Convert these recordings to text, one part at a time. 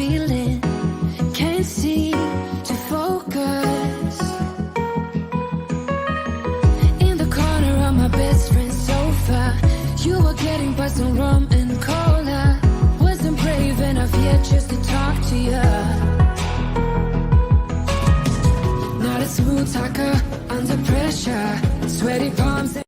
feeling, can't seem to focus. In the corner of my best friend's sofa, you were getting buzzed on rum and cola. Wasn't brave enough yet just to talk to you. Not a smooth talker under pressure, sweaty palms.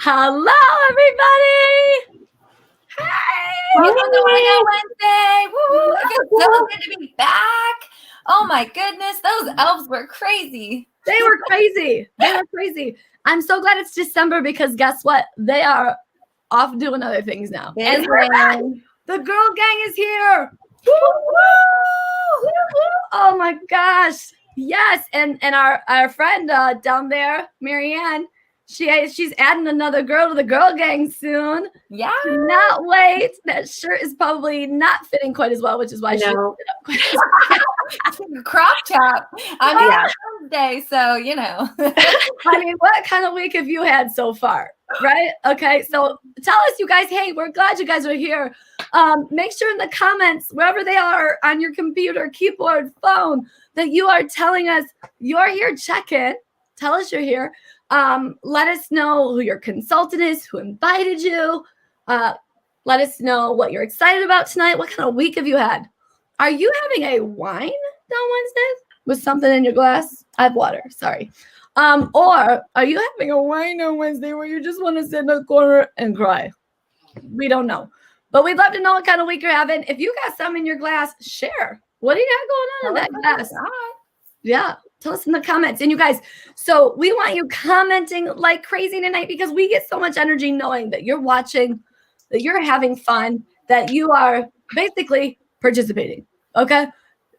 Hello, everybody. Hey. Welcome to Whine Wednesday. Woo! It's so good to be back. Oh my goodness, those elves were crazy. They were crazy. They were crazy. I'm so glad it's December because guess what? They are off doing other things now. And the girl gang is here. Woo, woo, woo, woo. Oh my gosh. Yes. And our friend down there, Marianne, she's adding another girl to the girl gang soon. Yeah. Cannot wait. That shirt is probably not fitting quite as well, which is why she crop top. I mean, Wednesday, so you know. I mean, what kind of week have you had so far? Right? Okay. So tell us, you guys, hey, we're glad you guys are here. Make sure in the comments, wherever they are on your computer, keyboard, phone, that you are telling us you're here. Check in. Tell us you're here. Let us know who your consultant is, who invited you. Let us know what you're excited about tonight. What kind of week have you had? Are you having a wine on Wednesday with something in your glass? I have water, sorry. Or are you having a wine on Wednesday where you just want to sit in a corner and cry? We don't know. But we'd love to know what kind of week you're having. If you got some in your glass, share. What do you got going on in that glass? Yeah. Tell us in the comments. And you guys, so we want you commenting like crazy tonight because we get so much energy knowing that you're watching, that you're having fun, that you are basically participating. Okay?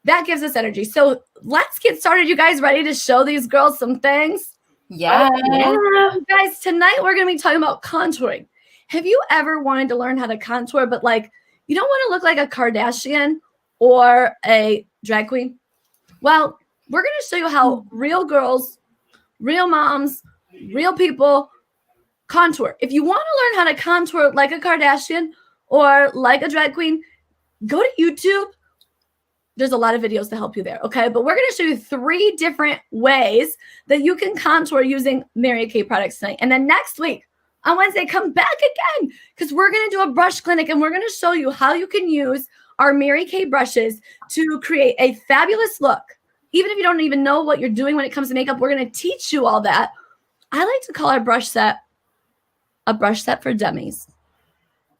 That gives us energy. So let's get started. You guys ready to show these girls some things? Yeah. Guys, tonight we're going to be talking about contouring. Have you ever wanted to learn how to contour, but like you don't want to look like a Kardashian or a drag queen? Well, we're going to show you how real girls, real moms, real people contour. If you want to learn how to contour like a Kardashian or like a drag queen, go to YouTube. There's a lot of videos to help you there, okay? But we're going to show you 3 different ways that you can contour using Mary Kay products tonight. And then next week, on Wednesday, come back again because we're going to do a brush clinic and we're going to show you how you can use our Mary Kay brushes to create a fabulous look. Even if you don't even know what you're doing when it comes to makeup, we're going to teach you all that. I like to call our brush set a brush set for dummies.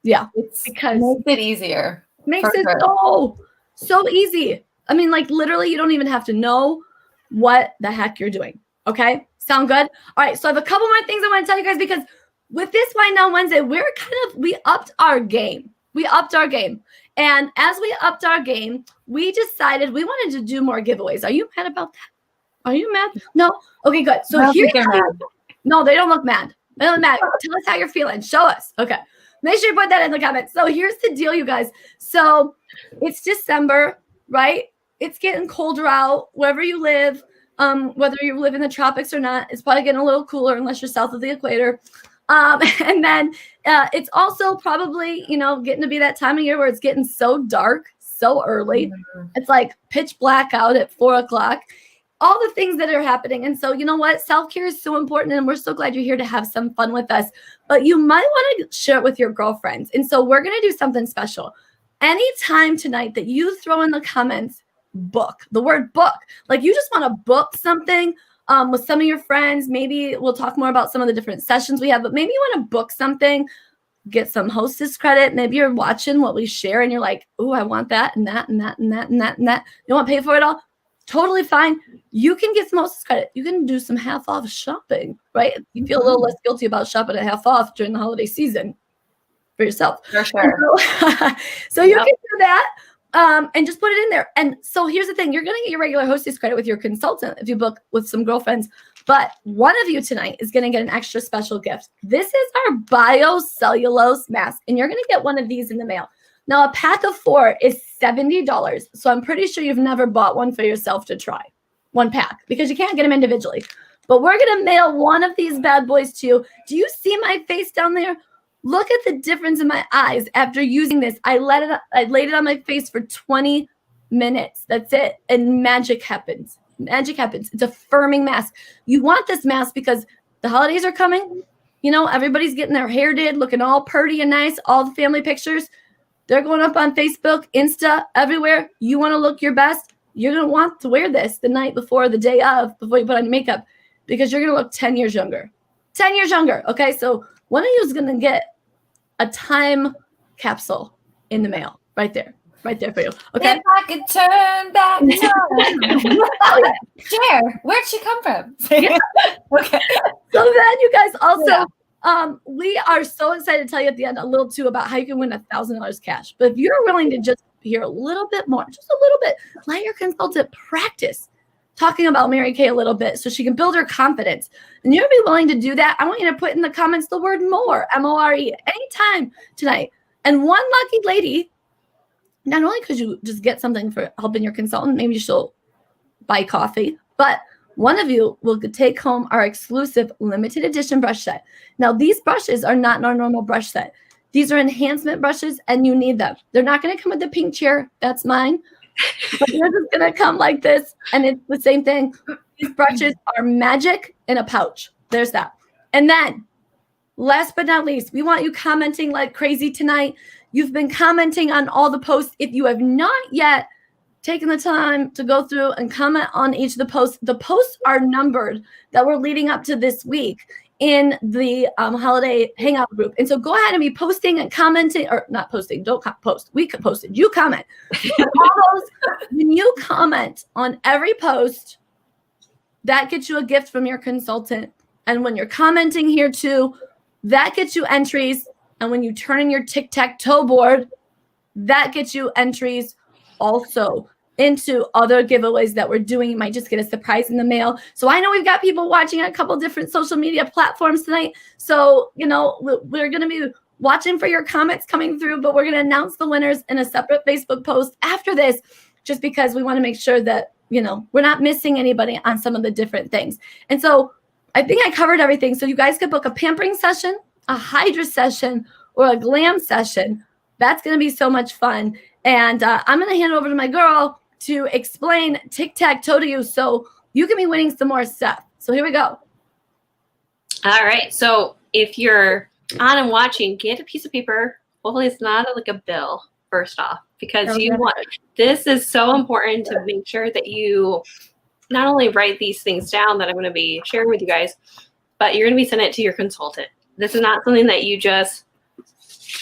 Yeah, Because makes it easier. Makes it so easy. I mean, like literally, you don't even have to know what the heck you're doing. Okay, sound good? All right. So I have a couple more things I want to tell you guys because with this Whine Now Wednesday, we upped our game. And as we upped our game, we decided we wanted to do more giveaways. Are you mad about that? Are you mad? No? Okay, good. So no, they don't look mad. They don't look mad. Tell us how you're feeling. Show us. Okay. Make sure you put that in the comments. So here's the deal, you guys. So it's December, right? It's getting colder out wherever you live. Whether you live in the tropics or not, it's probably getting a little cooler unless you're south of the equator. And then it's also probably, getting to be that time of year where it's getting so dark, so early. Mm-hmm. It's like pitch black out at 4:00. All the things that are happening. And so, you know what? Self-care is so important. And we're so glad you're here to have some fun with us. But you might want to share it with your girlfriends. And so we're going to do something special. Anytime tonight that you throw in the comments, book, the word book, like you just want to book something with some of your friends. Maybe we'll talk more about some of the different sessions we have, but maybe you want to book something, get some hostess credit. Maybe you're watching what we share and you're like, oh, I want that and that and that and that and that and that. You want to pay for it all? Totally fine. You can get some hostess credit. You can do some half off shopping, right? You feel a little less guilty about shopping at half off during the holiday season for yourself. For sure. So you can do that. And just put it in there. And so here's the thing. You're going to get your regular hostess credit with your consultant if you book with some girlfriends. But one of you tonight is going to get an extra special gift. This is our biocellulose mask. And you're going to get one of these in the mail. Now, a pack of 4 is $70. So I'm pretty sure you've never bought one for yourself to try. one pack because you can't get them individually. But we're going to mail one of these bad boys to you. Do you see my face down there? Look at the difference in my eyes after using this. I laid it on my face for 20 minutes. That's it. And magic happens. Magic happens. It's a firming mask. You want this mask because the holidays are coming. You know, everybody's getting their hair did, looking all pretty and nice, all the family pictures. They're going up on Facebook, Insta, everywhere. You want to look your best. You're going to want to wear this the night before, the day of, before you put on makeup, because you're going to look 10 years younger. 10 years younger. Okay, so one of you is going to get a time capsule in the mail right there for you. Okay. If I could turn back time. Oh, yeah. Cher, where'd she come from? Yeah. Okay. So then you guys also, we are so excited to tell you at the end a little too about how you can win $1,000 cash. But if you're willing to just hear a little bit more, just a little bit, let your consultant practice talking about Mary Kay a little bit so she can build her confidence. And you'll be willing to do that. I want you to put in the comments the word more, M-O-R-E, anytime tonight. And one lucky lady, not only could you just get something for helping your consultant, maybe she'll buy coffee, but one of you will take home our exclusive limited edition brush set. Now, these brushes are not in our normal brush set. These are enhancement brushes, and you need them. They're not going to come with the pink chair. That's mine. But they're just going to come like this, and it's the same thing. These brushes are magic in a pouch. There's that. And then, last but not least, we want you commenting like crazy tonight. You've been commenting on all the posts. If you have not yet taken the time to go through and comment on each of the posts are numbered that we're leading up to this week in the holiday hangout group. And so go ahead and be posting and commenting, or not posting, don't post. We could post it. You comment. When you comment on every post, that gets you a gift from your consultant. And when you're commenting here too, that gets you entries. And when you turn in your tic-tac-toe board, that gets you entries also into other giveaways that we're doing. You might just get a surprise in the mail. So I know we've got people watching on a couple different social media platforms tonight. So, you know, we're going to be watching for your comments coming through, but we're going to announce the winners in a separate Facebook post after this, just because we want to make sure that, you know, we're not missing anybody on some of the different things. And so I think I covered everything. So you guys could book a pampering session, a hydra session, or a glam session. That's going to be so much fun. And I'm going to hand it over to my girl to explain tic-tac-toe to you so you can be winning some more stuff. So here we go. All right. So if you're on and watching, get a piece of paper. Hopefully it's not like a bill, first off, because this is so important to make sure that you not only write these things down that I'm going to be sharing with you guys, but you're going to be sending it to your consultant. This is not something that you just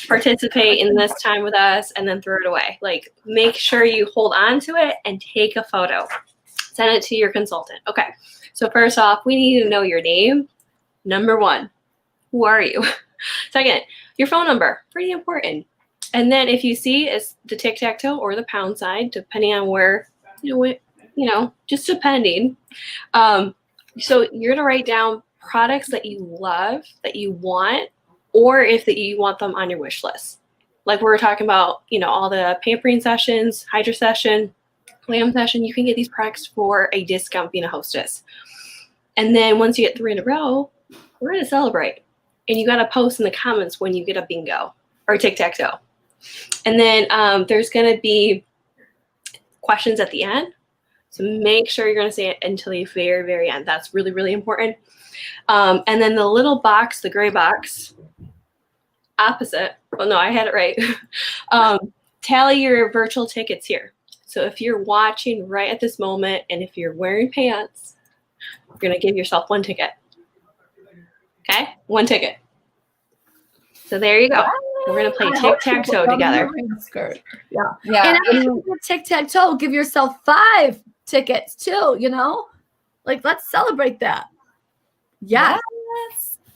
participate in this time with us and then throw it away. Like, make sure you hold on to it and take a photo. Send it to your consultant. Okay. So first off, we need to know your name. Number one, who are you? Second, your phone number. Pretty important. And then if you see it's the tic-tac-toe or the pound sign, depending on where, just depending. So you're going to write down products that you love, that you want, or if that you want them on your wish list. Like we were talking about, all the pampering sessions, hydra session, glam session, you can get these products for a discount being a hostess. And then once you get 3 in a row, we're going to celebrate. And you got to post in the comments when you get a bingo or tic-tac-toe. And then there's going to be questions at the end. So make sure you're going to say it until the very, very end. That's really, really important. And then the little box, the gray box, opposite. Well, no, I had it right. Tally your virtual tickets here. So if you're watching right at this moment and if you're wearing pants, you're going to give yourself 1 ticket. Okay? 1 ticket. So there you go. We're going to play tic-tac-toe together. Yeah. And after you tic-tac-toe, give yourself 5 tickets too, Like, let's celebrate that. Yes.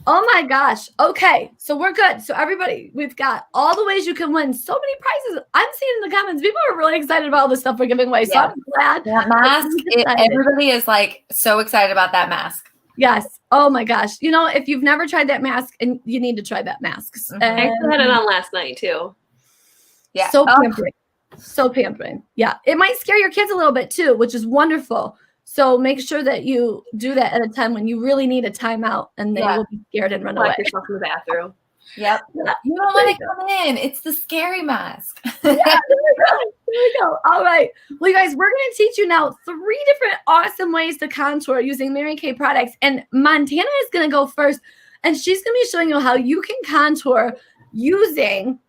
Oh my gosh. Okay. So we're good. So everybody, we've got all the ways you can win so many prizes. I'm seeing in the comments, people are really excited about all the stuff we're giving away. So I'm glad. That mask, everybody is like so excited about that mask. Yes. Oh my gosh. If you've never tried that mask, and you need to try that mask. I had it on last night too. Yeah. So pampering. So pampering. Yeah. It might scare your kids a little bit too, which is wonderful. So make sure that you do that at a time when you really need a timeout, and they Yeah. will be scared and run away. Lock yourself in the bathroom. Yep. Yeah. You don't want to come in. It's the scary mask. Yeah, there we go. All right. Well, you guys, we're going to teach you now 3 different awesome ways to contour using Mary Kay products. And Montana is going to go first, and she's going to be showing you how you can contour using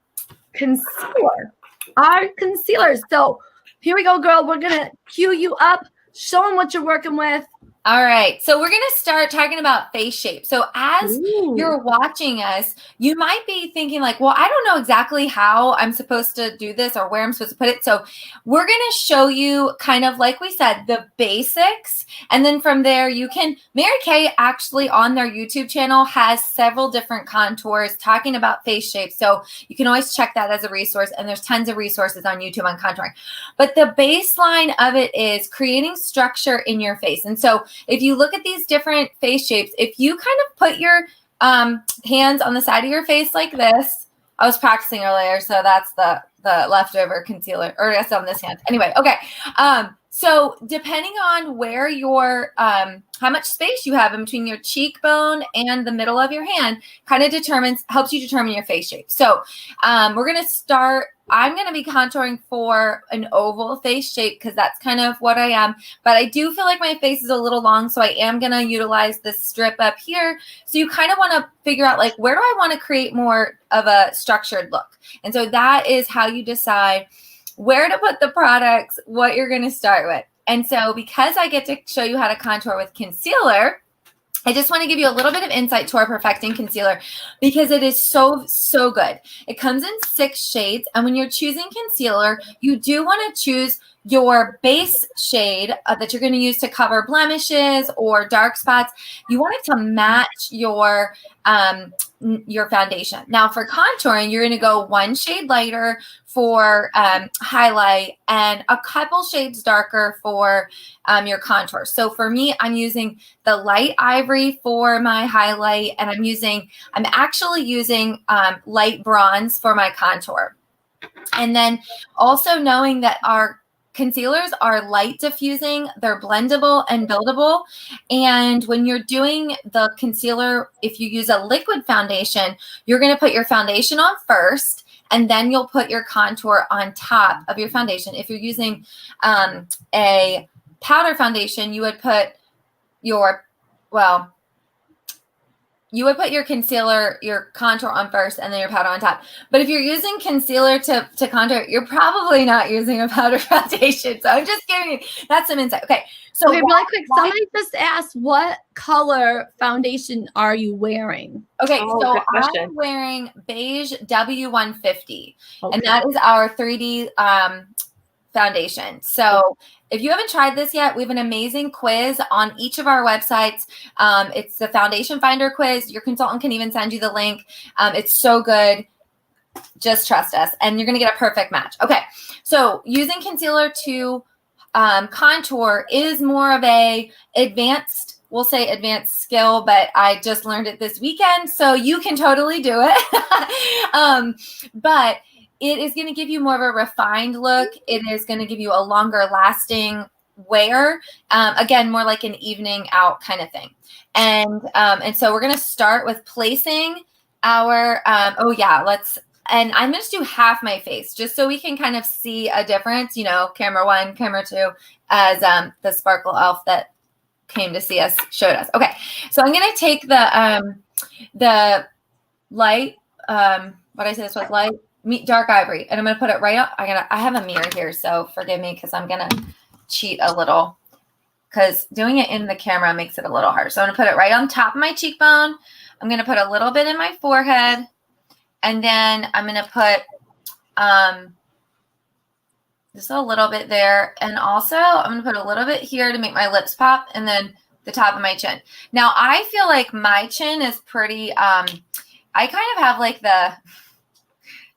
concealer. Our concealers. So here we go, girl. We're going to cue you up. Show them what you're working with. All right. So we're going to start talking about face shape. So as Ooh. you're watching us, you might be thinking like, well, I don't know exactly how I'm supposed to do this or where I'm supposed to put it. So we're going to show you kind of, like we said, the basics. And then from there, you can, Mary Kay actually on their YouTube channel has several different contours talking about face shape. So you can always check that as a resource. And there's tons of resources on YouTube on contouring. But the baseline of it is creating structure in your face. And so if you look at these different face shapes, if you kind of put your hands on the side of your face like this, I was practicing earlier, so that's the leftover concealer, or I guess on this hand. Anyway, okay. So depending on where your, how much space you have in between your cheekbone and the middle of your hand kind of helps you determine your face shape. So we're going to start, I'm going to be contouring for an oval face shape because that's kind of what I am. But I do feel like my face is a little long, so I am going to utilize this strip up here. So you kind of want to figure out like, where do I want to create more of a structured look? And so that is how you decide where to put the products, what you're going to start with. And so because I get to show you how to contour with concealer, I just want to give you a little bit of insight to our Perfecting Concealer because it is so, so good. It comes in 6 shades. And when you're choosing concealer, you do want to choose your base shade that you're going to use to cover blemishes or dark spots. You want it to match your foundation. Now for contouring, you're going to go 1 shade lighter for highlight and a couple shades darker for your contour. So for me, I'm using the light ivory for my highlight, and I'm actually using light bronze for my contour. And then also knowing that our concealers are light diffusing, they're blendable and buildable. And when you're doing the concealer, if you use a liquid foundation, you're going to put your foundation on first, and then you'll put your contour on top of your foundation. If you're using a powder foundation, you would put your concealer, your contour on first, and then your powder on top. But if you're using concealer to contour, you're probably not using a powder foundation. So I'm just giving you, that's some insight. Okay. So okay, really quick, somebody just asked, what color foundation are you wearing? Okay, Oh, so good question. I'm wearing beige W150, Okay. and that is our 3D foundation. So if you haven't tried this yet, we have an amazing quiz on each of our websites. It's the Foundation Finder quiz. Your consultant can even send you the link. It's so good. Just trust us, and you're going to get a perfect match. Okay, so using concealer to contour is more of a advanced, we'll say advanced skill, but I just learned it this weekend, so you can totally do it. But it is going to give you more of a refined look. It is going to give you a longer lasting wear. Again, more like an evening out kind of thing. And so we're going to start with placing our, and I'm going to do half my face just so we can kind of see a difference, camera 1, camera 2, as the sparkle elf that came to see us showed us. Okay. So I'm going to take the light, what I said this was light, dark ivory, and I'm going to put it right on. I have a mirror here, so forgive me because I'm going to cheat a little because doing it in the camera makes it a little harder. So I'm going to put it right on top of my cheekbone. I'm going to put a little bit in my forehead, and then I'm going to put just a little bit there. And also I'm going to put a little bit here to make my lips pop, and then the top of my chin. Now I feel like my chin is pretty, I kind of have like the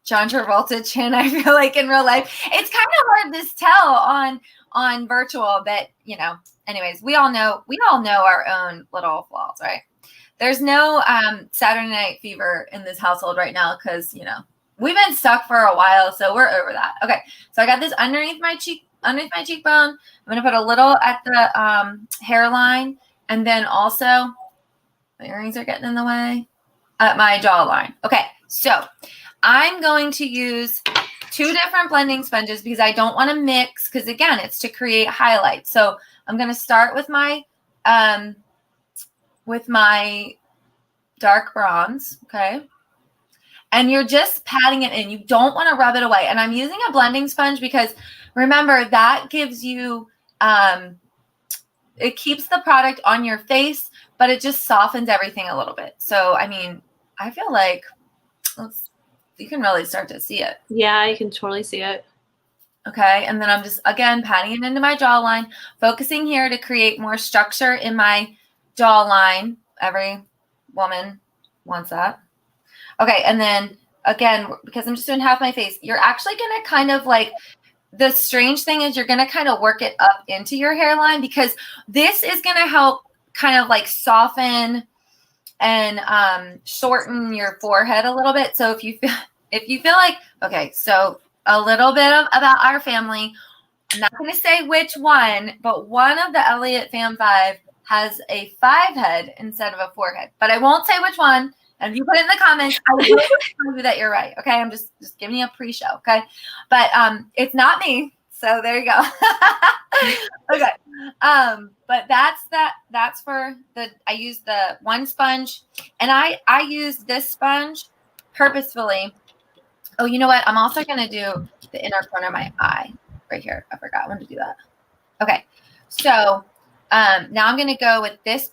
John Travolta chin, I feel like, in real life. It's kind of hard to tell on virtual, but anyways, we all know our own little flaws, right? There's no Saturday Night Fever in this household right now because we've been stuck for a while, so we're over that. Okay, so I got this underneath my underneath my cheekbone. I'm going to put a little at the hairline. And then also, my earrings are getting in the way, at my jawline. Okay, so I'm going to use 2 different blending sponges because I don't want to mix, because again, it's to create highlights. So I'm going to start with my dark bronze, okay? And you're just patting it in. You don't want to rub it away. And I'm using a blending sponge because remember, that gives you, it keeps the product on your face, but it just softens everything a little bit. So, I mean, I feel like you can really start to see it. Yeah, you can totally see it. Okay. And then I'm just, again, patting it into my jawline, focusing here to create more structure in my jawline. Every woman wants that. Okay, and then again, because I'm just doing half my face, you're actually going to kind of like, the strange thing is you're going to kind of work it up into your hairline, because this is going to help kind of like soften and shorten your forehead a little bit. So if you feel like, okay, so a little bit about our family. I'm not going to say which one, but one of the Elliott Fam 5 has a 5 head instead of a 4 head, but I won't say which one. And if you put it in the comments, I will tell you that you're right. Okay. I'm just giving you a pre-show. Okay. But it's not me. So there you go. Okay. But that's for I use the one sponge, and I use this sponge purposefully. Oh, you know what? I'm also going to do the inner corner of my eye right here. I forgot when to do that. Okay. So now I'm going to go with this,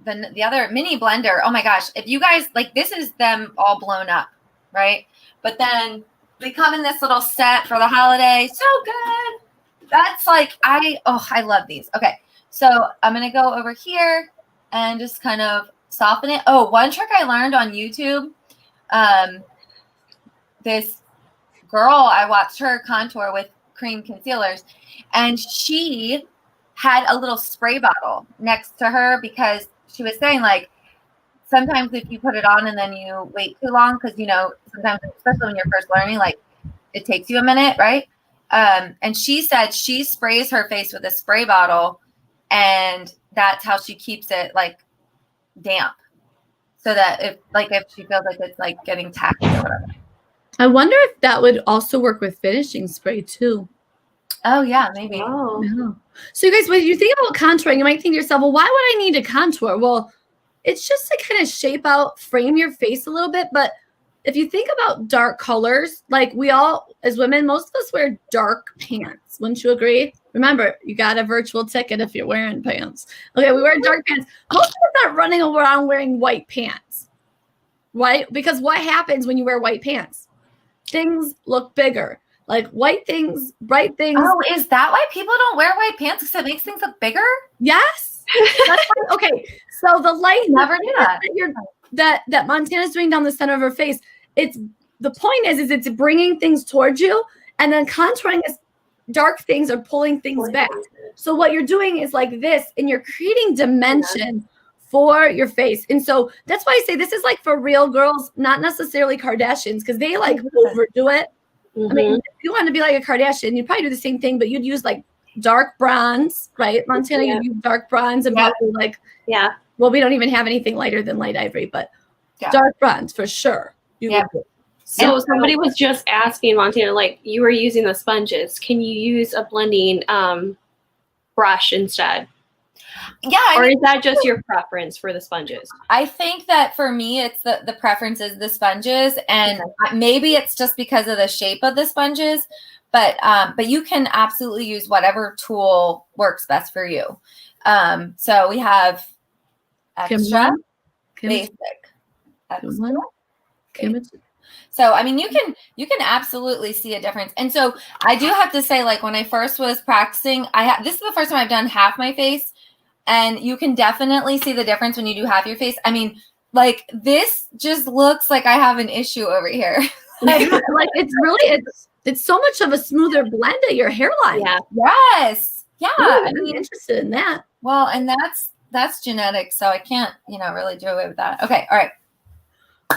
the other mini blender. Oh my gosh. If you guys like, this is them all blown up, right? But then they come in this little set for the holiday. So good. That's like, I love these. Okay. So I'm going to go over here and just kind of soften it. Oh, one trick I learned on YouTube. This girl, I watched her contour with cream concealers, and she had a little spray bottle next to her because she was saying, like, sometimes if you put it on and then you wait too long, because, you know, sometimes, especially when you're first learning, like, it takes you a minute, right? And she said she sprays her face with a spray bottle, and that's how she keeps it, like, damp, so that if she feels like it's, like, getting tacky or whatever. I wonder if that would also work with finishing spray too. Oh, yeah, maybe. Oh. Yeah. So you guys, when you think about contouring, you might think to yourself, well, why would I need to contour? Well, it's just to kind of shape out, frame your face a little bit. But if you think about dark colors, like we all, as women, most of us wear dark pants. Wouldn't you agree? Remember, you got a virtual ticket if you're wearing pants. Okay, we wear dark pants. Most of us aren't running around wearing white pants, right? Because what happens when you wear white pants? Things look bigger. Like white things, bright things. Oh, is that why people don't wear white pants? Because it makes things look bigger? Yes. That's why, okay. So the light Never knew that Montana's doing down the center of her face. It's the point is it's bringing things towards you, and then contouring is dark things are pulling things back. So what you're doing is like this, and you're creating dimension for your face. And so that's why I say this is like for real girls, not necessarily Kardashians, because they like overdo it. I mean, if you want to be like a Kardashian, you'd probably do the same thing, but you'd use like dark bronze, right? Montana, you'd use dark bronze and probably like, well, we don't even have anything lighter than light ivory, but dark bronze for sure. So somebody was just asking, Montana, like you were using the sponges. Can you use a blending brush instead? Yeah. Or is that just your preference for the sponges? I think that for me, it's the preference is the sponges, and maybe it's just because of the shape of the sponges, but you can absolutely use whatever tool works best for you. So we have extra, basic, extra. So, I mean, you can absolutely see a difference. And so I do have to say, like when I first was practicing, this is the first time I've done half my face. And you can definitely see the difference when you do half your face. I mean, like this just looks like I have an issue over here. like it's really, it's so much of a smoother blend of your hairline. Yeah. Yes. Yeah. Ooh, I'm interested in that. Well, and that's genetic. So I can't, really do away with that. Okay. All right.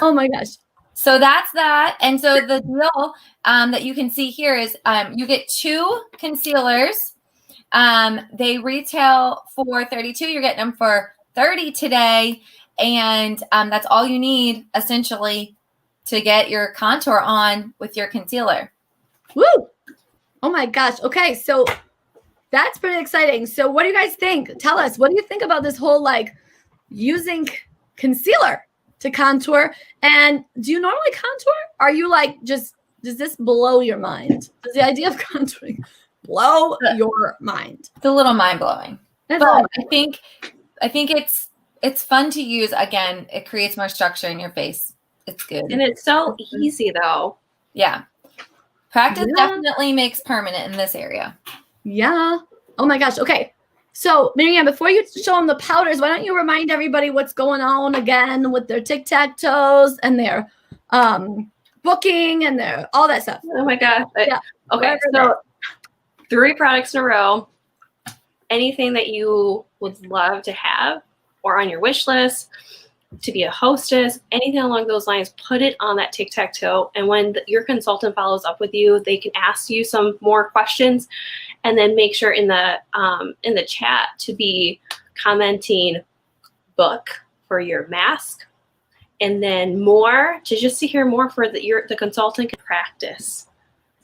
Oh my gosh. So that's that. And so the deal that you can see here is you get 2 concealers. They retail for $32. You're getting them for $30 today. And that's all you need essentially to get your contour on with your concealer. Woo! Oh my gosh. Okay, so that's pretty exciting. So what do you guys think? Tell us, what do you think about this whole like using concealer to contour? And do you normally contour? Are you like does this blow your mind? Does the idea of contouring blow your mind? It's a little mind-blowing. That's But I think it's fun to use. Again, it creates more structure in your face. It's good. And it's so easy though. Yeah. Practice definitely makes permanent in this area. Yeah. Oh my gosh. Okay. So, Miriam, before you show them the powders, why don't you remind everybody what's going on again with their tic-tac-toes and their booking and their all that stuff. Oh my God. Yeah. Okay. So 3 products in a row. Anything that you would love to have or on your wish list, to be a hostess, anything along those lines, put it on that tic-tac-toe. And when your consultant follows up with you, they can ask you some more questions, and then make sure in the chat to be commenting book for your mask, and then more to hear more for the consultant can practice.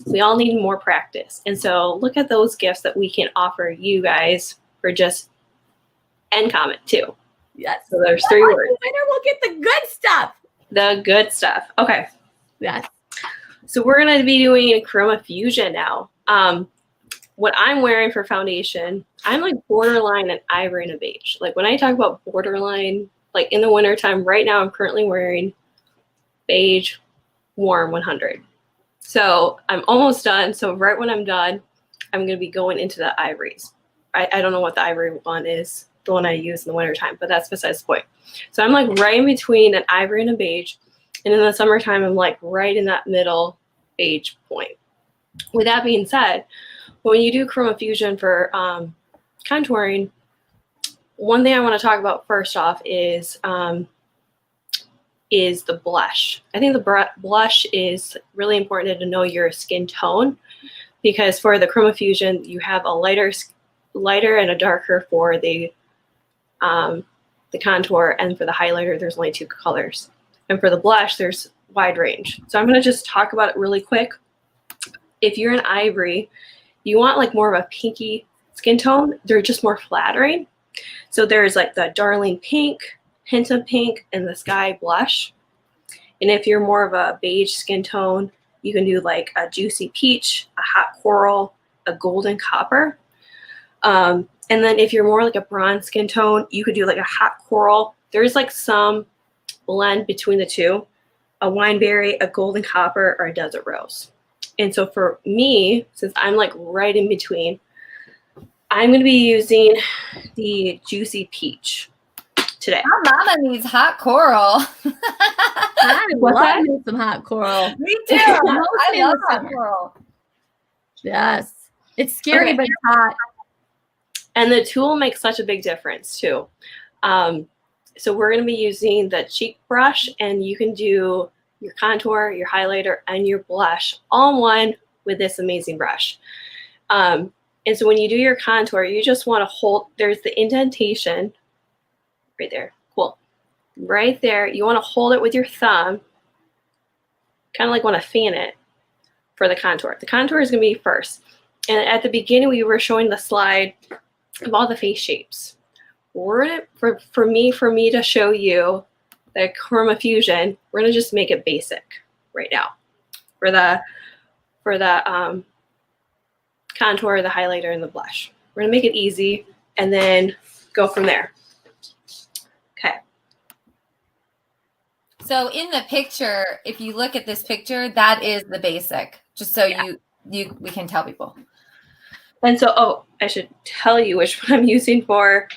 We all need more practice. And so look at those gifts that we can offer you guys for just and comment too. Yes. So there's 3 words. The winner will get the good stuff. The good stuff. Okay. Yes. So we're going to be doing Chroma Fusion now. What I'm wearing for foundation, I'm like borderline an ivory and a beige. Like when I talk about borderline, like in the wintertime, right now I'm currently wearing beige warm 100. So I'm almost done. So right when I'm done, I'm going to be going into the ivories. I don't know what the ivory one is, the one I use in the wintertime, but that's besides the point. So I'm like right in between an ivory and a beige. And in the summertime, I'm like right in that middle beige point. With that being said, when you do Chroma Fusion for contouring, one thing I want to talk about first off is the blush. I think the blush is really important to know your skin tone, because for the Chroma Fusion, you have a lighter and a darker for the contour, and for the highlighter, there's only 2 colors. And for the blush, there's wide range. So I'm going to just talk about it really quick. If you're an ivory, you want like more of a pinky skin tone. They're just more flattering. So there's like the Darling Pink, Hint of Pink, and the Sky Blush. And if you're more of a beige skin tone, you can do like a Juicy Peach, a Hot Coral, a Golden Copper. And then if you're more like a bronze skin tone, you could do like a Hot Coral. There's like some blend between the 2, a Wineberry, a Golden Copper, or a Desert Rose. And so for me, since I'm like right in between, I'm going to be using the Juicy Peach today. My mama needs Hot Coral. I love me some Hot Coral. Me too. I love Hot Coral. Yes. It's scary, but it's hot. And the tool makes such a big difference too. So we're going to be using the cheek brush, and you can do your contour, your highlighter, and your blush all in one with this amazing brush. And so when you do your contour, you just want to hold, there's the indentation right there. Cool. Right there. You want to hold it with your thumb, kind of like want to fan it for the contour. The contour is going to be first. And at the beginning, we were showing the slide of all the face shapes. We're gonna, for me to show you the Chroma Fusion, we're gonna just make it basic right now for the contour, the highlighter, and the blush. We're gonna make it easy and then go from there. Okay. So in the picture, if you look at this picture, that is the basic, just so we can tell people. And so, I should tell you which one I'm using for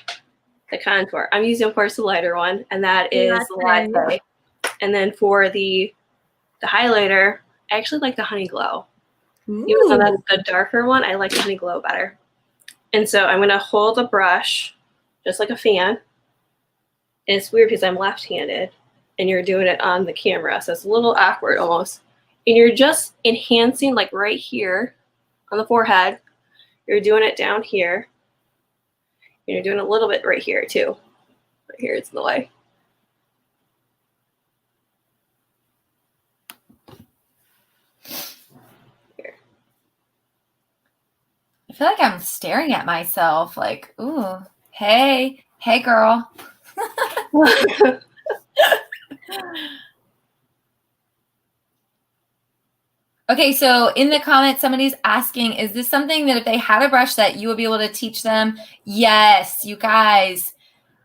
the contour. I'm using, of course, the lighter one, and that is the Latte. And then for the highlighter, I actually like the Honey Glow. Ooh. Even though that's the darker one, I like the Honey Glow better. And so I'm going to hold the brush just like a fan. And it's weird because I'm left-handed. and you're doing it on the camera. So it's a little awkward almost. And you're just enhancing like right here on the forehead. You're doing it down here. And you're doing a little bit right here too. Right here, it's in the way. Here. I feel like I'm staring at myself like, ooh, hey girl. Okay, so in the comments, somebody's asking, is this something that if they had a brush set, you would be able to teach them? Yes, you guys.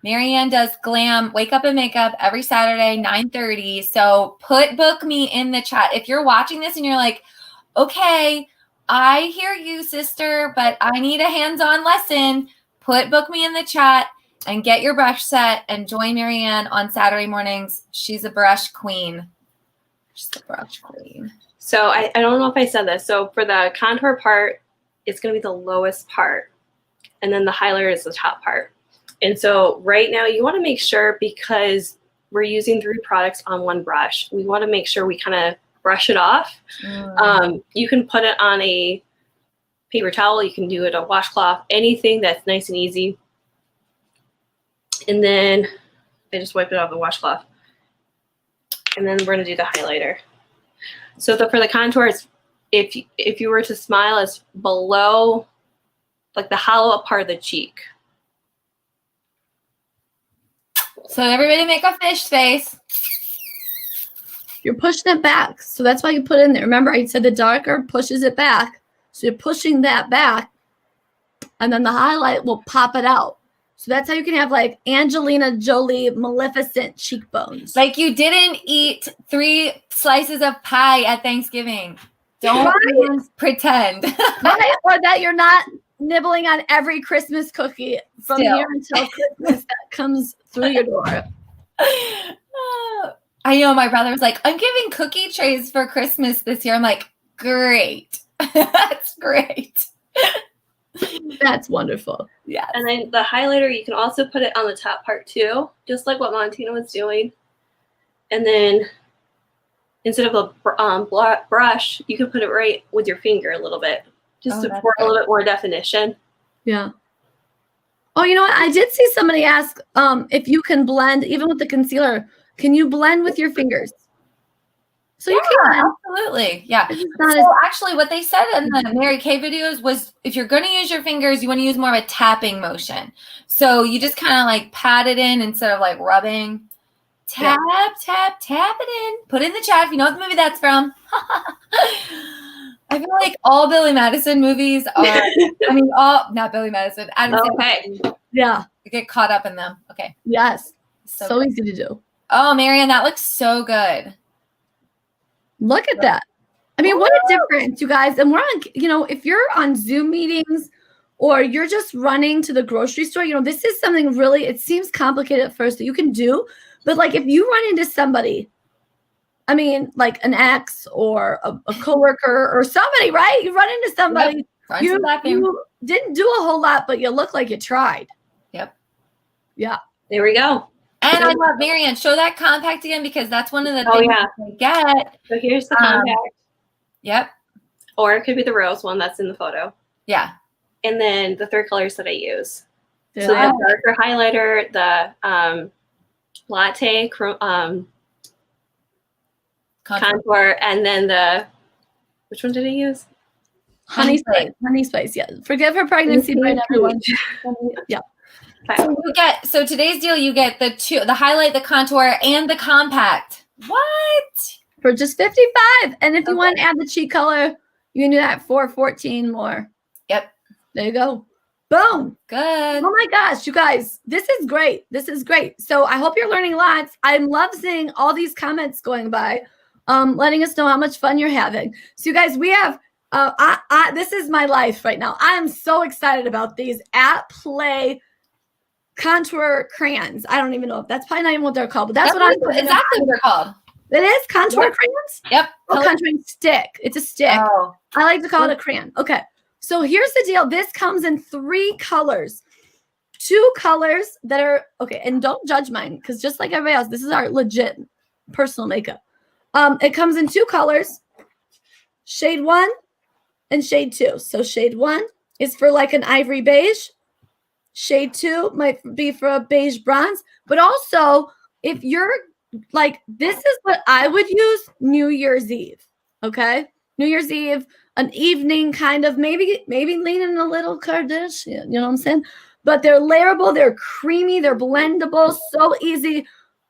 Marianne does glam, wake up and makeup every Saturday, 9:30. So book me in the chat. If you're watching this and you're like, okay, I hear you, sister, but I need a hands-on lesson, book me in the chat and get your brush set and join Marianne on Saturday mornings. She's a brush queen. She's a brush queen. So I don't know if I said this. So for the contour part, it's going to be the lowest part. And then the highlighter is the top part. And so right now you want to make sure, because we're using 3 products on one brush, we want to make sure we kind of brush it off. You can put it on a paper towel. You can do it a washcloth, anything that's nice and easy. And then I just wiped it off the washcloth. And then we're going to do the highlighter. So for the contours, if you were to smile, it's below, like the hollow up part of the cheek. So everybody make a fish face. You're pushing it back. So that's why you put it in there. Remember, I said the darker pushes it back. So you're pushing that back. And then the highlight will pop it out. So that's how you can have like Angelina Jolie, Maleficent cheekbones. Like you didn't eat 3 slices of pie at Thanksgiving. Don't even pretend. Right? Or that you're not nibbling on every Christmas cookie from here until Christmas that comes through your door. I know my brother was like, I'm giving cookie trays for Christmas this year. I'm like, great. That's great. That's wonderful. Yeah. And then the highlighter, you can also put it on the top part too, just like what Montina was doing. And then instead of a brush, you can put it right with your finger a little bit, just to pour a little bit more definition. Yeah. Oh, you know what? I did see somebody ask if you can blend, even with the concealer, can you blend with your fingers? So you can. Absolutely. Yeah. Actually, what they said in the Mary Kay videos was if you're going to use your fingers, you want to use more of a tapping motion. So you just kind of like pat it in instead of like rubbing. Tap, tap, tap it in. Put it in the chat if you know what movie that's from. I feel like all Billy Madison movies are, not Billy Madison. Okay. Yeah. You get caught up in them. Okay. Yes. So easy to do. Oh, Marianne, that looks so good. Look at that. I mean, what a difference, you guys. And we're on, if you're on Zoom meetings or you're just running to the grocery store, this is something really, it seems complicated at first that you can do. But like if you run into somebody, I mean, like an ex or a coworker or somebody, right? You run into somebody, you didn't do a whole lot, but you look like you tried. Yep. Yeah. There we go. And I love Marianne. Show that compact again because that's one of the things we get. So here's the compact. Yep. Or it could be the rose one that's in the photo. Yeah. And then the 3 colors that I use. Yeah. So the darker highlighter, the latte contour, and then which one did I use? Honey spice. Honey spice. Yeah. Forgive her pregnancy, brain, everyone. Yeah. So today's deal, you get the highlight, the contour, and the compact. What? For just $55. And if you want to add the cheek color, you can do that for $14 more. Yep. There you go. Boom. Good. Oh my gosh, you guys, this is great. This is great. So I hope you're learning lots. I love seeing all these comments going by, letting us know how much fun you're having. So you guys, we have, this is my life right now. I am so excited about these At Play contour crayons. I don't even know if that's probably not even what they're called, but that's what I'm exactly what they're called. It is contour crayons? Yep. Oh, contouring stick. It's a stick. Oh. I like to call it a crayon. Okay. So here's the deal. This comes in 3 colors. 2 colors that are, okay, and don't judge mine because just like everybody else, this is our legit personal makeup. It comes in 2 colors, shade 1 and shade 2. So shade 1 is for like an ivory beige. Shade 2 might be for a beige bronze. But also, if you're like, this is what I would use New Year's Eve. Okay? New Year's Eve, an evening kind of, maybe leaning a little Kardashian, you know what I'm saying? But they're layerable, they're creamy, they're blendable, so easy.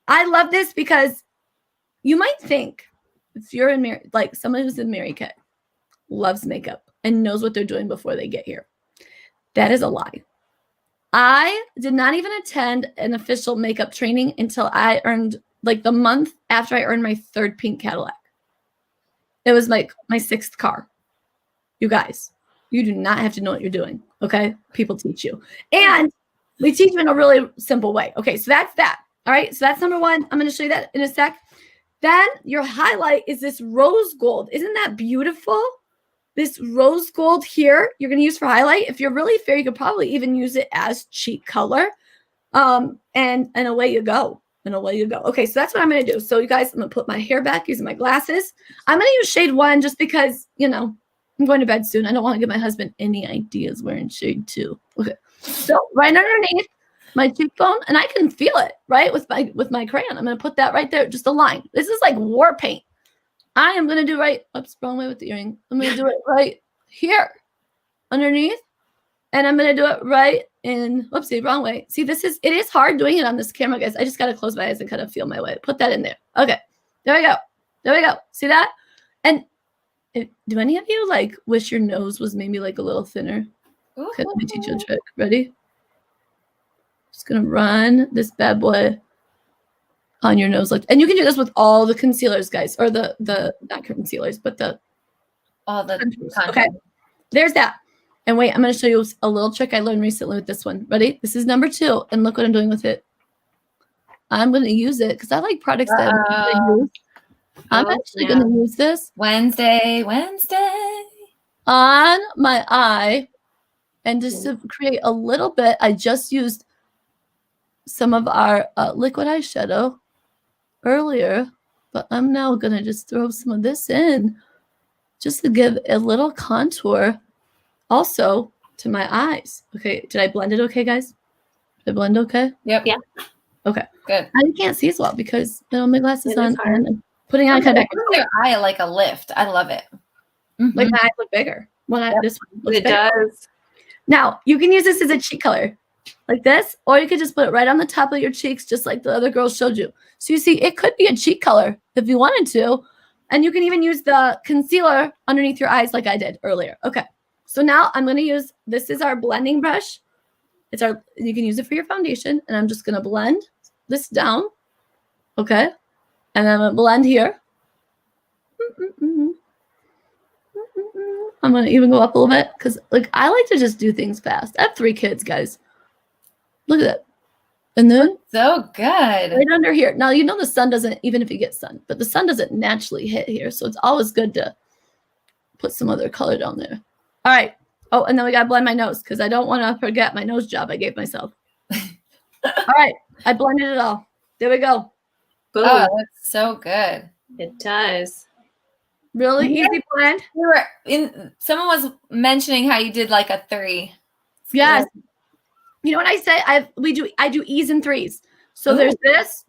I love this because you might think if you're in like someone who's in Mary Kay loves makeup and knows what they're doing before they get here. That is a lie. I did not even attend an official makeup training until I earned, like the month after I earned my 3rd pink Cadillac. It was like my 6th car. You guys, you do not have to know what you're doing, okay? People teach you. And we teach you in a really simple way. Okay, so that's that. All right, so that's number 1. I'm going to show you that in a sec. Then your highlight is this rose gold. Isn't that beautiful? This rose gold here, you're going to use for highlight. If you're really fair, you could probably even use it as cheek color. And away you go. And away you go. Okay, so that's what I'm going to do. So you guys, I'm going to put my hair back using my glasses. I'm going to use shade 1 just because, you know, I'm going to bed soon. I don't want to give my husband any ideas wearing shade 2. Okay, so right underneath my cheekbone, and I can feel it, right, with my crayon. I'm going to put that right there, just a line. This is like war paint. I am going to do oops, wrong way with the earring. I'm going to do it right here underneath. And I'm going to do it right in, whoopsie, wrong way. See, it is hard doing it on this camera, guys. I just got to close my eyes and kind of feel my way. Put that in there. Okay, there we go. There we go. See that? And do any of you like wish your nose was maybe like a little thinner? Okay, let me teach you a trick. Ready? Just going to run this bad boy on your nose, and you can do this with all the concealers, guys, or the not concealers, but all the contours. Okay, there's that. And wait, I'm going to show you a little trick I learned recently with this one. Ready? This is number 2, and look what I'm doing with it. I'm going to use it because I like products that I use. I'm actually going to use this Wednesday on my eye, and just to create a little bit, I just used some of our liquid eyeshadow earlier, but I'm now gonna just throw some of this in just to give a little contour also to my eyes. Okay, did I blend it okay, guys? Did I blend okay? Yep. Yeah. Okay. Good. I can't see as well because I don't have my glasses on and I'm putting on kind of your eye like a lift. I love it. Mm-hmm. Like my eyes look bigger when this one looks bigger. Does. Now you can use this as a cheek color. Like this, or you could just put it right on the top of your cheeks, just like the other girls showed you. So you see, it could be a cheek color if you wanted to. And you can even use the concealer underneath your eyes like I did earlier. Okay, so now I'm going to use, this is our blending brush. You can use it for your foundation. And I'm just going to blend this down. Okay, and then I'm going to blend here. I'm going to even go up a little bit because like I like to just do things fast. I have 3 kids, guys. Look at that. And then so good. Right under here. Now, you know the sun doesn't, even if you get sun, but the sun doesn't naturally hit here. So it's always good to put some other color down there. All right. Oh, and then we got to blend my nose because I don't want to forget my nose job I gave myself. All right. I blended it all. There we go. Boom. Oh, that's so good. It does. Really easy blend. Someone was mentioning how you did like a 3. Yes. You know what I say? I do E's and 3s. So Ooh. There's this,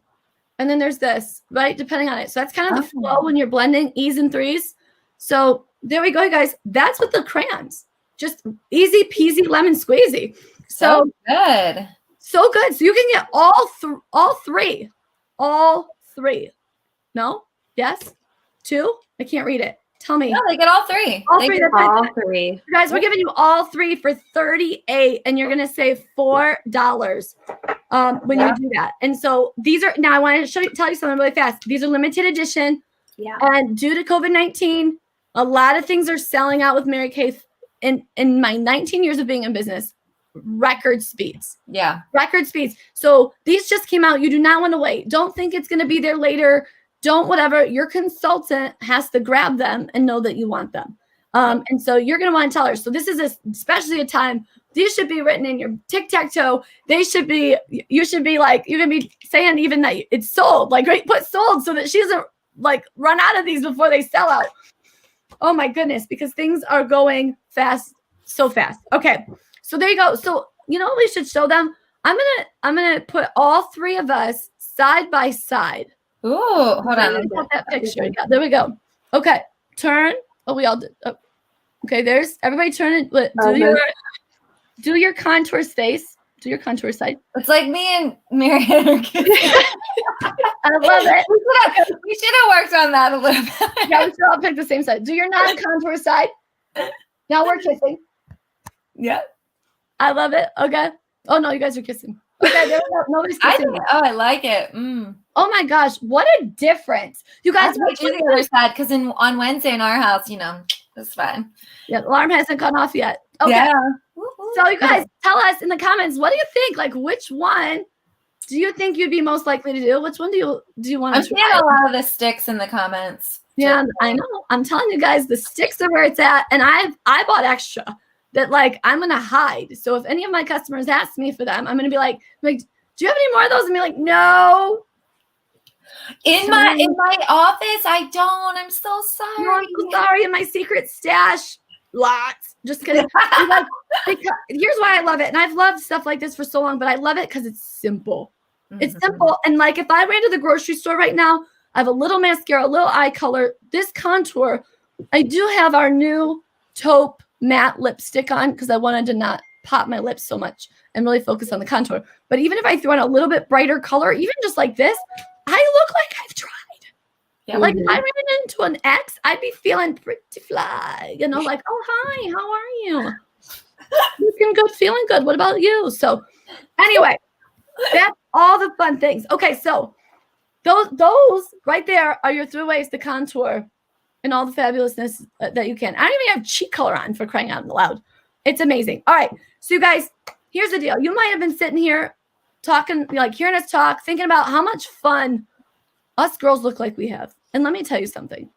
and then there's this, right? Depending on it. So that's kind of the flow when you're blending E's and 3s. So there we go, guys. That's with the crayons. Just easy peasy lemon squeezy. So good. So good. So you can get all three. All 3. No? Yes? 2? I can't read it. Tell me. No, they get all 3. All 3. That's all right. 3. You guys, we're giving you all 3 for $38, and you're going to save $4 when you do that. And so these are, now I want to tell you something really fast. These are limited edition. Yeah. And due to COVID-19, a lot of things are selling out with Mary Kay in my 19 years of being in business. Record speeds. Yeah. Record speeds. So these just came out. You do not want to wait. Don't think it's going to be there later. Don't whatever. Your consultant has to grab them and know that you want them. And so you're going to want to tell her. So this is especially a time, these should be written in your tic-tac-toe. You should be like, you're going to be saying even that it's sold, like right, put sold so that she doesn't like run out of these before they sell out. Oh my goodness, because things are going fast, so fast. Okay, so there you go. So you know what we should show them? I'm gonna put all three of us side by side. Ooh, hold on. Got that picture. Yeah, there we go. Okay, turn. Oh, we all did. Oh. Okay, there's everybody. Turn it. Do your contour face. Do your contour side. It's like me and Marianne are kissing. I love it. We should have worked on that a little bit. Yeah, we should all pick the same side. Do your non-contour side. Now we're kissing. Yeah. I love it. Okay. Oh no, you guys are kissing. Okay, there we go. Nobody's kissing. I like it. Oh my gosh, what a difference. You guys do the other side because on Wednesday in our house, it's fine. Yeah, the alarm hasn't gone off yet. Okay. Yeah. So you guys tell us in the comments, what do you think? Like, which one do you think you'd be most likely to do? Which one do you want to try? I'm seeing a lot of the sticks in the comments. Yeah, I know. I'm telling you guys, the sticks are where it's at. And I bought extra that like I'm gonna hide. So if any of my customers ask me for them, I'm gonna be like, do you have any more of those? And be like, no. In my office, I don't. I'm so sorry. No, I'm so sorry. In my secret stash, lots. Just kidding. Because here's why I love it. And I've loved stuff like this for so long, but I love it because it's simple. It's simple. And like if I ran to the grocery store right now, I have a little mascara, a little eye color, this contour. I do have our new taupe matte lipstick on because I wanted to not pop my lips so much and really focus on the contour. But even if I throw in a little bit brighter color, even just like this, I look like I've tried. Yeah, like if I ran into an ex, I'd be feeling pretty fly, like, oh, hi, how are you? Looking good, feeling good. What about you? So anyway, that's all the fun things. Okay, so those right there are your 3 ways to contour and all the fabulousness that you can. I don't even have cheek color on, for crying out loud. It's amazing. All right, so you guys, here's the deal. You might have been sitting here talking, like hearing us talk, thinking about how much fun us girls look like we have. And let me tell you something.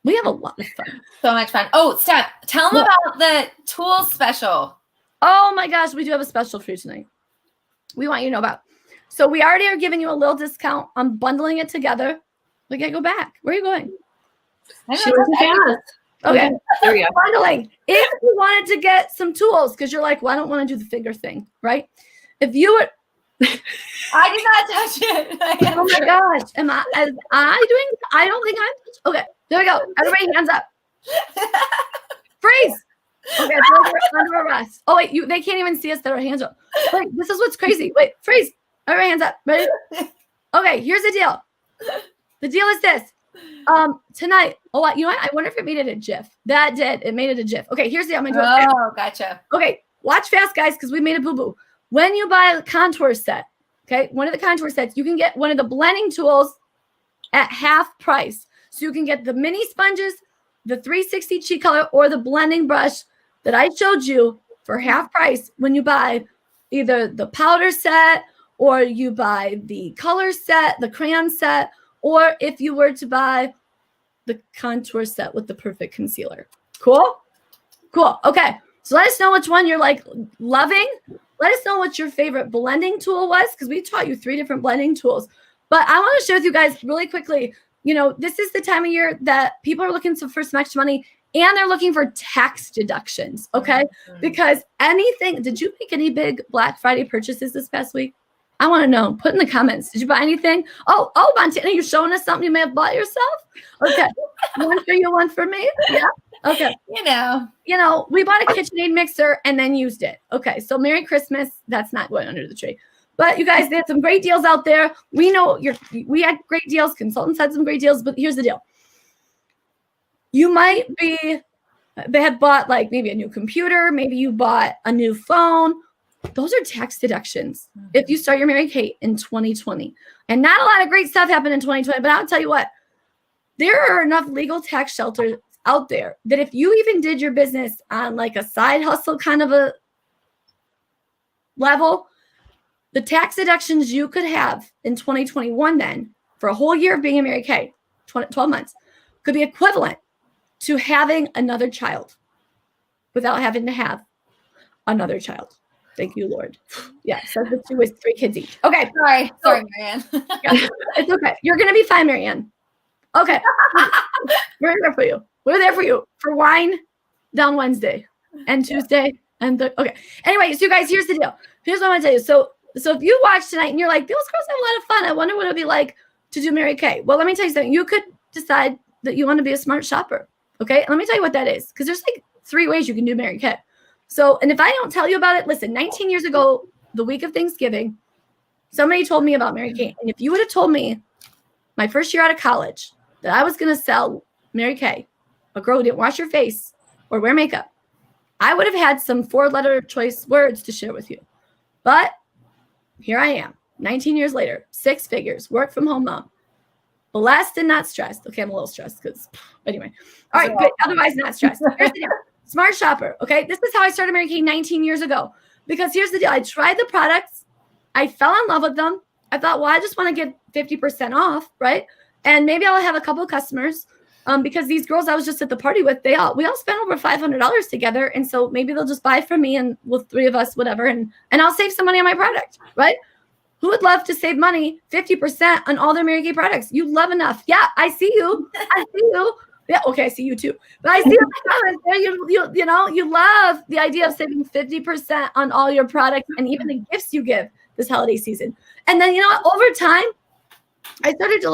We have a lot of fun. So much fun. Oh, Steph, tell them about the tools special. Oh my gosh, we do have a special for you tonight. We want you to know about. So we already are giving you a little discount on bundling it together. We gotta go back. Where are you going? Okay. There we go. Bundling. If you wanted to get some tools, because you're like, well, I don't want to do the finger thing, right? If you would I did not touch it. Oh my gosh. Am I doing? I don't think I'm. Okay. There we go. Everybody hands up. Freeze. Okay. Under arrest. Oh, wait. They can't even see us. Their hands up. Wait, this is what's crazy. Wait. Freeze. Everybody hands up. Ready? Okay. Here's the deal. The deal is this. Tonight. Oh, you know what? I wonder if it made it a GIF. That did. It made it a GIF. Okay. Here's the. I'm gonna do it. Oh, gotcha. Okay. Watch fast, guys, because we made a boo-boo. When you buy a contour set, okay, one of the contour sets, you can get one of the blending tools at half price. So you can get the mini sponges, the 360 cheek color, or the blending brush that I showed you for half price when you buy either the powder set or you buy the color set, the crayon set, or if you were to buy the contour set with the perfect concealer. Cool? Cool. Okay. So let us know which one you're like loving. Let us know what your favorite blending tool was, because we taught you 3 different blending tools. But I want to share with you guys really quickly, this is the time of year that people are looking for some extra money and they're looking for tax deductions, okay? Because did you make any big Black Friday purchases this past week? I want to know. Put in the comments. Did you buy anything? Oh, Montana, you're showing us something you may have bought yourself? Okay. One for you, one for me? Yeah. Okay. We bought a KitchenAid mixer and then used it. Okay. So Merry Christmas. That's not going under the tree. But you guys, they had some great deals out there. We know we had great deals. Consultants had some great deals, but here's the deal. They had bought like maybe a new computer. Maybe you bought a new phone. Those are tax deductions if you start your Mary Kate in 2020. And not a lot of great stuff happened in 2020, but I'll tell you what, there are enough legal tax shelters out there that if you even did your business on like a side hustle kind of a level, the tax deductions you could have in 2021 then for a whole year of being a Mary Kay, 12 months, could be equivalent to having another child without having to have another child. Thank you, Lord. Yeah, says the two with 3 kids each. Okay. Sorry, Marianne. Yeah, it's okay. You're going to be fine, Marianne. Okay. We're there for you. We're there for you for wine down Wednesday and Tuesday. And okay. Anyway, so you guys, here's the deal. Here's what I want to tell you. So if you watch tonight and you're like, those girls have a lot of fun, I wonder what it'd be like to do Mary Kay. Well, let me tell you something. You could decide that you want to be a smart shopper. Okay. And let me tell you what that is. Because there's like 3 ways you can do Mary Kay. So, and if I don't tell you about it, listen, 19 years ago, the week of Thanksgiving, somebody told me about Mary Kay. And if you would have told me my first year out of college that I was going to sell Mary Kay, a girl who didn't wash her face or wear makeup, I would have had some 4-letter choice words to share with you. But here I am, 19 years later, 6 figures, work from home mom, blessed and not stressed. Okay, I'm a little stressed because, anyway. All right, but otherwise not stressed. Here's the deal. Smart shopper, okay? This is how I started Mary Kay 19 years ago. Because here's the deal. I tried the products. I fell in love with them. I thought, well, I just want to get 50% off, right? And maybe I'll have a couple of customers because these girls I was just at the party with, we all spent over $500 together. And so maybe they'll just buy from me and with 3 of us, whatever. And I'll save some money on my product, right? Who would love to save money, 50% on all their Mary Kay products? You love enough. Yeah, I see you. I see you. Yeah, okay, I see you too. But I see you love the idea of saving 50% on all your products and even the gifts you give this holiday season. And then, over time, I started to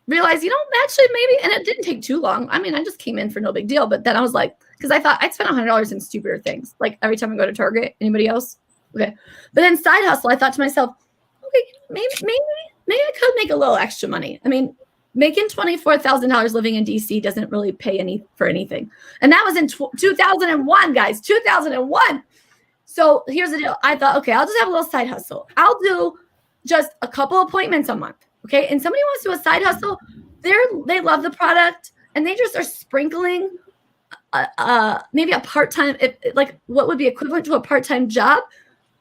realize, actually maybe, and it didn't take too long. I mean, I just came in for no big deal. But then I was like, because I thought I'd spend $100 in stupider things. Like every time I go to Target, anybody else? Okay. But then side hustle, I thought to myself, okay, maybe I could make a little extra money. I mean, making $24,000 living in DC doesn't really pay for anything. And that was in 2001, guys, 2001. So here's the deal. I thought, okay, I'll just have a little side hustle. I'll do just a couple appointments a month. Okay. And somebody wants to do a side hustle. They love the product and they just are sprinkling maybe a part-time, what would be equivalent to a part-time job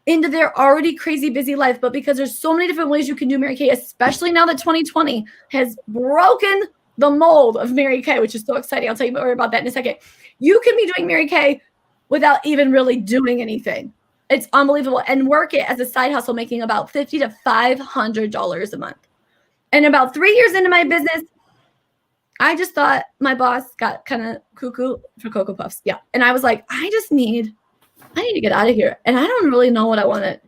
into their already crazy busy life. But because there's so many different ways you can do Mary Kay, especially now that 2020 has broken the mold of Mary Kay, which is so exciting. I'll tell you more about that in a second. You can be doing Mary Kay without even really doing anything. It's unbelievable. And work it as a side hustle, making about $50 to $500 a month. And about 3 years into my business, I just thought my boss got kind of cuckoo for Cocoa Puffs. Yeah. And I was like, I need to get out of here. And I don't really know what I want to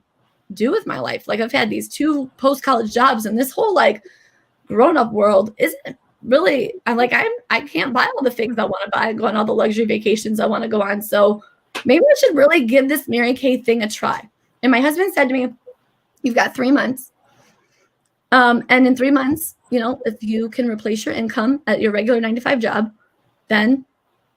do with my life. Like I've had these 2 post-college jobs and this whole grown-up world isn't really, I can't buy all the things I want to buy, go on all the luxury vacations I want to go on. So maybe I should really give this Mary Kay thing a try. And my husband said to me, you've got 3 months. And in 3 months, if you can replace your income at your regular 9-to-5 job, then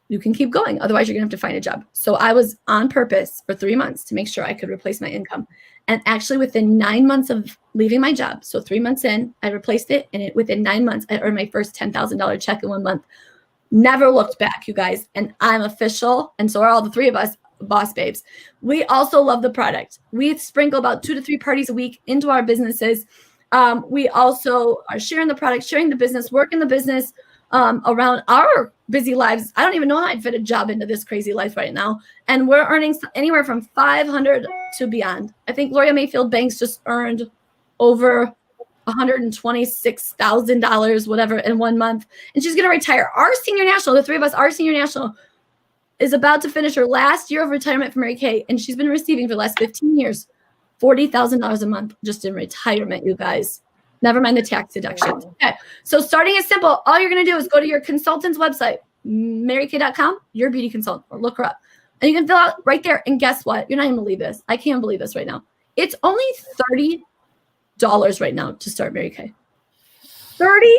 you can keep going. Otherwise, you're going to have to find a job. So I was on purpose for 3 months to make sure I could replace my income. And actually within 9 months of leaving my job, so 3 months in, I replaced it. And within 9 months, I earned my first $10,000 check in 1 month. Never looked back, you guys. And I'm official. And so are all the 3 of us, boss babes. We also love the product. We sprinkle about 2 to 3 parties a week into our businesses. We also are sharing the product, sharing the business, working the business around our busy lives. I don't even know how I'd fit a job into this crazy life right now. And we're earning anywhere from $500 to beyond. I think Gloria Mayfield Banks just earned over $126,000, whatever, in 1 month. And she's going to retire. Our senior national, the 3 of us, our senior national is about to finish her last year of retirement from Mary Kay. And she's been receiving for the last 15 years, $40,000 a month just in retirement, you guys. Never mind the tax deductions. Okay. So starting is simple. All you're going to do is go to your consultant's website, marykay.com, your beauty consultant, or look her up. And you can fill out right there. And guess what? You're not even going to believe this. I can't believe this right now. It's only $30 right now to start Mary Kay. $30.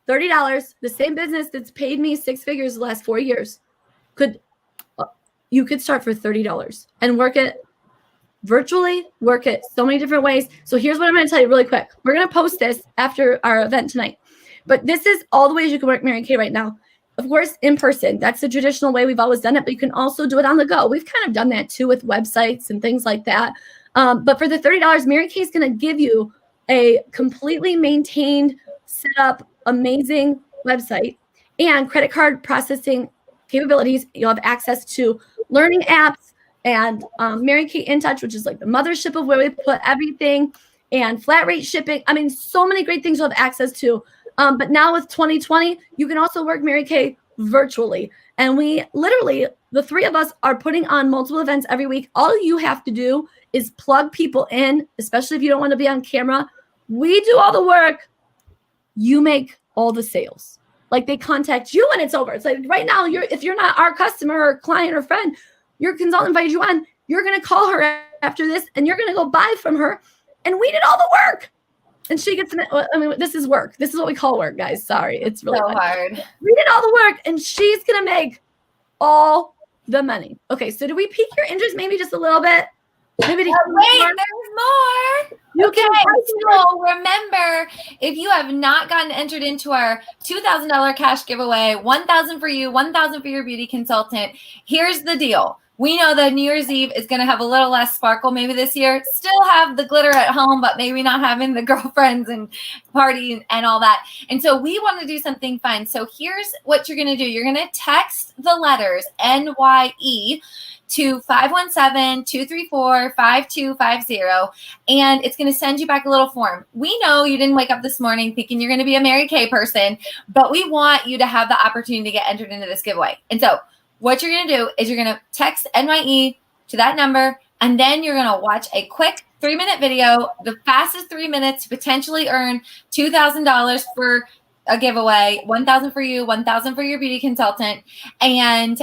$30. The same business that's paid me 6 figures the last 4 years. You could start for $30 and work it virtually, work it so many different ways. So here's what I'm going to tell you really quick. We're going to post this after our event tonight. But this is all the ways you can work Mary Kay right now. Of course, in person. That's the traditional way we've always done it. But you can also do it on the go. We've kind of done that too with websites and things like that. But for the $30, Mary Kay is going to give you a completely maintained, set up, amazing website and credit card processing capabilities. You'll have access to learning apps and Mary Kate In Touch, which is like the mothership of where we put everything, and flat rate shipping. I mean, so many great things you'll have access to. But now with 2020, you can also work Mary Kay virtually. And we literally, the three of us are putting on multiple events every week. All you have to do is plug people in, especially if you don't want to be on camera. We do all the work. You make all the sales. Like they contact you when it's over. It's like right now, if you're not our customer or client or friend, your consultant invited you on, you're going to call her after this and you're going to go buy from her. And we did all the work. And she gets, I mean, this is work. This is what we call work, guys. Sorry. It's really So hard. We did all the work and she's going to make all the money. Okay. So do we pique your interest maybe just a little bit? Maybe wait, there's more. Okay, so remember, if you have not gotten entered into our $2,000 cash giveaway, $1,000 for you, $1,000 for your beauty consultant, here's the deal. We know that New Year's Eve is going to have a little less sparkle maybe this year. Still have the glitter at home, but maybe not having the girlfriends and party and all that. And so we want to do something fun. So here's what you're going to do. You're going to text the letters NYE to 517-234-5250, and it's going to send you back a little form. We know you didn't wake up this morning thinking you're going to be a Mary Kay person, but we want you to have the opportunity to get entered into this giveaway. And so what you're going to do is you're going to text NYE to that number, and then you're going to watch a quick 3-minute video, the fastest 3 minutes to potentially earn $2,000 for a giveaway, $1,000 for you, $1,000 for your beauty consultant, and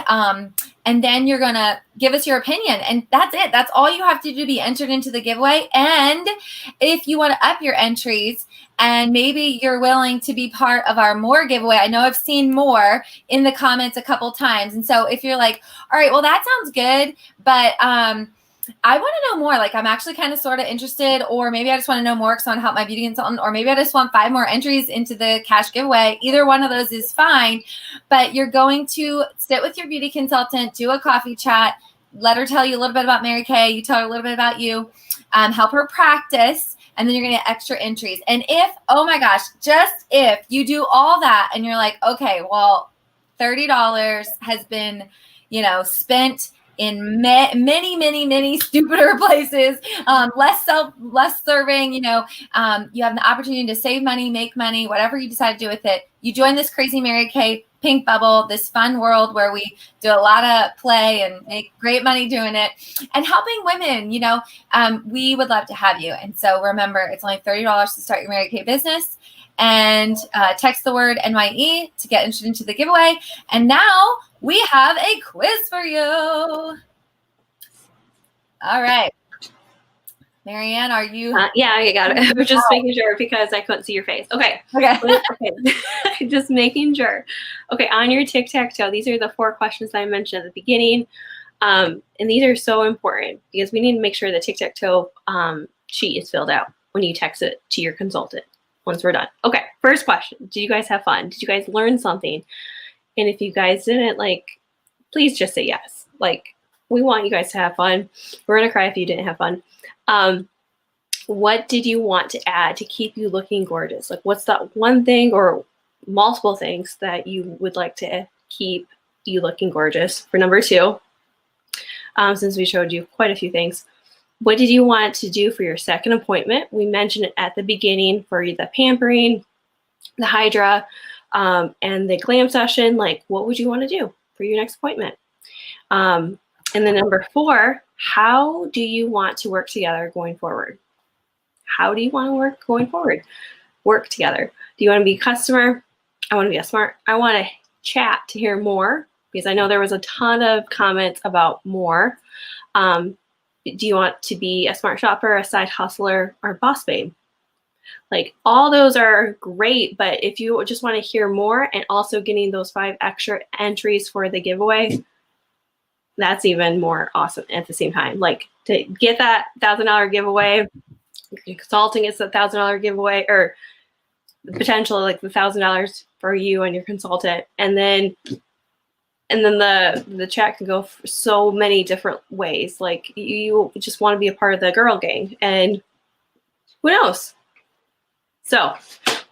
then you're gonna give us your opinion, and that's it. That's all you have to do to be entered into the giveaway. And if you want to up your entries, and maybe you're willing to be part of our more giveaway, I know I've seen more in the comments a couple times, and so if you're like, all right, well that sounds good, but I want to know more. Like I'm actually kind of sort of interested, or maybe I just want to know more because I want to help my beauty consultant, or maybe I just want 5 more entries into the cash giveaway. Either one of those is fine, but you're going to sit with your beauty consultant, do a coffee chat, let her tell you a little bit about Mary Kay, you tell her a little bit about you, help her practice, and then you're going to get extra entries. And if, oh my gosh, just if you do all that and you're like, okay, well, $30 has been, spent in many stupider places, less serving, you have the opportunity to save money, make money, whatever you decide to do with it. You join this crazy Mary Kay pink bubble, this fun world where we do a lot of play and make great money doing it and helping women, we would love to have you. And so remember, it's only $30 to start your Mary Kay business, and text the word NYE to get entered into the giveaway. And now we have a quiz for you. All right. Marianne, are you? Yeah, I got it. I was just making sure because I couldn't see your face. Okay. Just making sure. Okay, on your tic-tac-toe, these are the 4 questions that I mentioned at the beginning. And these are so important because we need to make sure the tic-tac-toe sheet is filled out when you text it to your consultant once we're done. Okay, first question. Did you guys have fun? Did you guys learn something? And if you guys didn't, please just say yes. We want you guys to have fun. We're going to cry if you didn't have fun. What did you want to add to keep you looking gorgeous? What's that one thing or multiple things that you would like to keep you looking gorgeous? For number 2, since we showed you quite a few things, what did you want to do for your second appointment? We mentioned it at the beginning for the pampering, the hydra, and the glam session. What would you want to do for your next appointment? And then number 4, how do you want to work together going forward? How do you want to work going forward? Work together. Do you want to be a customer? I want to be a smart. I want to chat to hear more because I know there was a ton of comments about more. Do you want to be a smart shopper, a side hustler, or boss babe? All those are great, but if you just want to hear more and also getting those 5 extra entries for the giveaway, that's even more awesome at the same time. To get that $1,000 giveaway, your consulting is a $1,000 giveaway, or potentially the $1,000 for you and your consultant, and then the chat can go for so many different ways. You just want to be a part of the girl gang, and who knows? So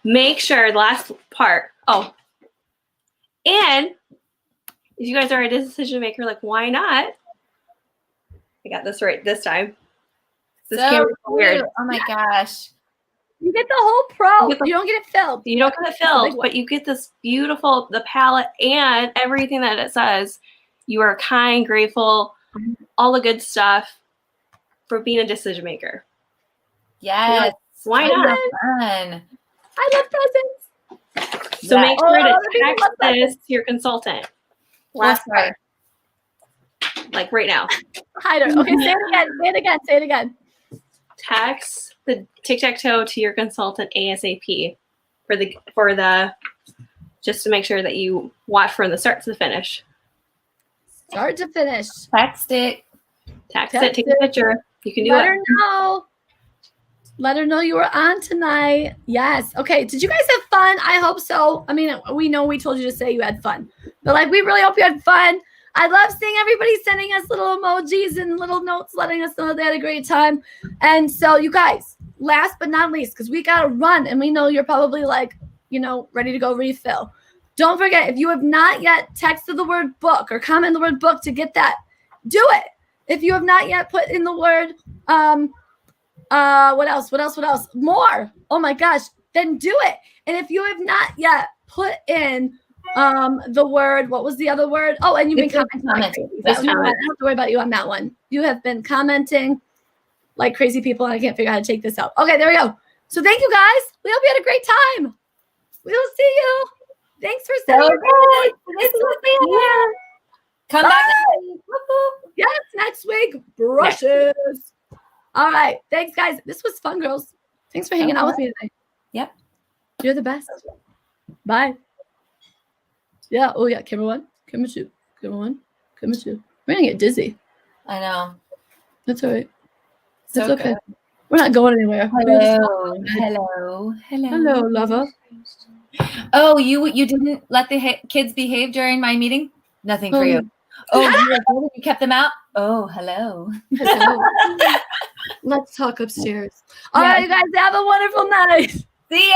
make sure the last part. Oh, And if you guys are a decision maker, like, why not? I got this right this time. This camera's weird. Oh my gosh. You get the whole pro. You don't get it filled. You don't get it filled, but you get this beautiful, the palette and everything that it says. You are kind, grateful, all the good stuff for being a decision maker. Yes. Why not? Fun. I love presents. So make sure to people text love this to your consultant. Last part. Like right now. Hide her. Okay, say it again. Say it again. Say it again. Text the tic-tac-toe to your consultant ASAP for the just to make sure that you watch from the start to the finish. Start to finish. Text it. Text it, take a picture. You can do Let it. her know. Let her know you were on tonight. Yes. Okay. Did you guys have fun? I hope so. I mean, we know we told you to say you had fun, but like, we really hope you had fun. I love seeing everybody sending us little emojis and little notes, letting us know that they had a great time. And so, you guys, last but not least, because we got to run and we know you're probably like, ready to go refill. Don't forget, if you have not yet texted the word book or comment the word book to get that, do it. If you have not yet put in the word, what else? More. Oh my gosh. Then do it. And if you have not yet put in the word, what was the other word? Oh, and you've been commenting. Like crazy. So I don't have to worry about you on that one. You have been commenting like crazy people, and I can't figure out how to take this out. Okay, there we go. So thank you guys. We hope you had a great time. We will see you. Thanks for sending Come back. Yes, next week. Brushes. All right. Thanks, guys. This was fun, girls. Thanks for hanging out with me today. Yep. You're the best. Bye. Yeah. Oh, yeah. Camera 1. Camera 2. Camera 1. Camera 2. We're going to get dizzy. I know. That's all right. So That's okay. good. We're not going anywhere. Hello, lover. Oh, you didn't let the kids behave during my meeting? Nothing for you. Oh, you kept them out? Oh, hello. Let's talk upstairs. All right, you guys, have a wonderful night. See ya.